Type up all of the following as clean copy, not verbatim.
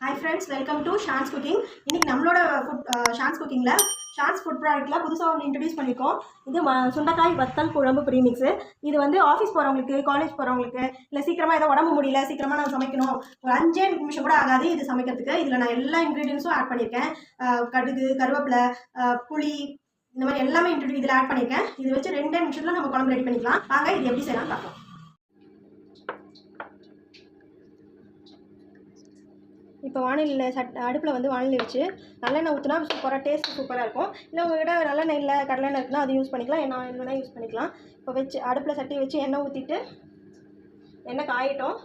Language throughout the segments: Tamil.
Hi friends, welcome to Shan's Cooking. இன்னைக்கு நம்மளோட ஷான்ஸ் குக்கிங்ல ஷான்ஸ் ஃபுட் ப்ராடக்ட்ல புதுசாக ஒன்று இன்ட்ரடியூஸ் பண்ணியிருக்கோம். இது சுண்டைக்காய் வத்தல் குழம்பு ப்ரீமிக்ஸு. இது வந்து ஆஃபீஸ் போகிறவங்களுக்கு, காலேஜ் போகிறவங்களுக்கு, இல்லை சீக்கிரமாக ஏதோ உடம்பு முடியல, சீக்கிரமாக நான் சமைக்கணும், ஒரு 5 நிமிஷம் கூட ஆகாது இது சமைக்கிறதுக்கு. இதில் நான் எல்லா இன்க்ரீடியன்ஸும் ஆட் பண்ணியிருக்கேன். கடுகு, கருவேப்பிலை, புளி, இந்த மாதிரி எல்லாமே இதில் ஆட் பண்ணியிருக்கேன். இது வச்சு 2 நிமிஷத்தில் நம்ம குழம்பு ரெடி பண்ணிக்கலாம். வாங்க இது எப்படி செய்யலாம் பார்க்கலாம். இப்போ வானிலையில் அடுப்பில் வந்து வானிலை வச்சு நல்லெண்ணெய் ஊற்றினா சூப்பராக டேஸ்ட் சூப்பராக இருக்கும். இல்லை உங்கள்கிட்ட நல்லெண்ணெய் இல்லை கடலெண்ணெய் இருக்குன்னா அது யூஸ் பண்ணிக்கலாம், எண்ணெய் யூஸ் பண்ணிக்கலாம். இப்போ வச்சு அடுப்பில் சட்டி வச்சு எண்ணெய் ஊற்றிட்டு எண்ணெய் காயட்டும்.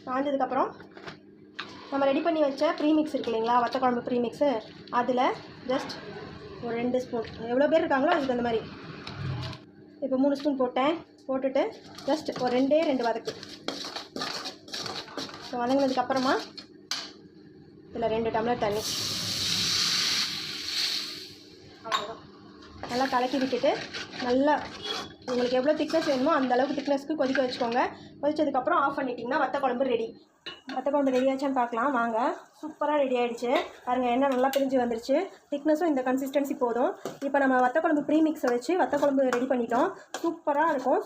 காய்ஞ்சதுக்கப்புறம் நம்ம ரெடி பண்ணி வச்ச ப்ரீமிக்ஸ் இருக்கு இல்லைங்களா, வத்த குழம்பு ப்ரீமிக்ஸு, அதில் ஜஸ்ட் ஒரு 2 ஸ்பூன், எவ்வளோ பேர் இருக்காங்களோ அதுக்கு அந்த மாதிரி. இப்போ 3 ஸ்பூன் போட்டுட்டு ஜஸ்ட் ஒரு 2 வதக்கு. ஸோ வதங்கினதுக்கப்புறமா இதில் 2 டம்ளர் தண்ணி, அவ்வளோதான். நல்லா கலக்கி விட்டுட்டு நல்லா உங்களுக்கு எவ்வளோ திக்னஸ் வேணுமோ அந்த அளவுக்கு திக்னஸ்க்கு கொதிக்க வச்சுக்கோங்க. கொதிச்சதுக்கப்புறம் ஆஃப் பண்ணிட்டிங்கன்னா வத்த குழம்பு ரெடி. வத்த குழம்பு ரெடி ஆச்சான்னு பார்க்கலாம் வாங்க. சூப்பராக ரெடி ஆகிடுச்சு பாருங்கள், எண்ணெய் நல்லா பிரிஞ்சு வந்துருச்சு. திக்னஸும் இந்த கன்சிஸ்டன்சி போதும். இப்போ நம்ம வத்த குழம்பு ப்ரீமிக்ஸை வச்சு வத்த குழம்பு ரெடி பண்ணிட்டோம். சூப்பராக இருக்கும்.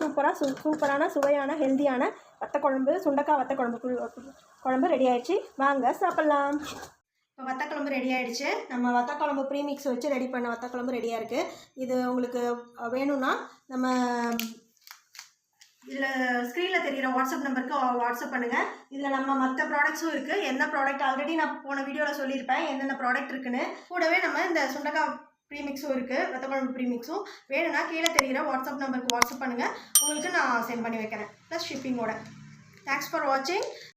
சூப்பரான சுவையான ஹெல்த்தியான வத்த குழம்பு, சுண்டைக்காய் வத்த குழம்பு ரெடி ஆகிடுச்சு. வாங்க சாப்பிட்லாம். இப்போ வத்த குழம்பு ரெடி ஆகிடுச்சு. நம்ம வத்த குழம்பு ப்ரீமிக்ஸ் வச்சு ரெடி பண்ண வத்த குழம்பு ரெடியாக இருக்குது. இது உங்களுக்கு வேணும்னா நம்ம இதில் ஸ்க்ரீனில் தெரிகிற வாட்ஸ்அப் நம்பருக்கு வாட்ஸ்அப் பண்ணுங்கள். இதில் நம்ம மற்ற ப்ராடக்ட்ஸும் இருக்குது. என்ன ப்ராடக்ட் ஆல்ரெடி நான் போன வீடியோவில் சொல்லியிருப்பேன் என்னென்ன ப்ராடக்ட் இருக்குன்னு. கூடவே நம்ம இந்த சுண்டைக்காய் ப்ரீமிக்ஸும் இருக்குது, வத்த குழம்பு ப்ரீமிக்ஸும். வேணும்னா கீழே தெரிகிற வாட்ஸ்அப் நம்பருக்கு வாட்ஸ்அப் பண்ணுங்கள், உங்களுக்கு நான் சென்ட் பண்ணி வைக்கிறேன் ப்ளஸ் ஷிப்பிங்கோட. தேங்க்ஸ் ஃபார் வாட்சிங்.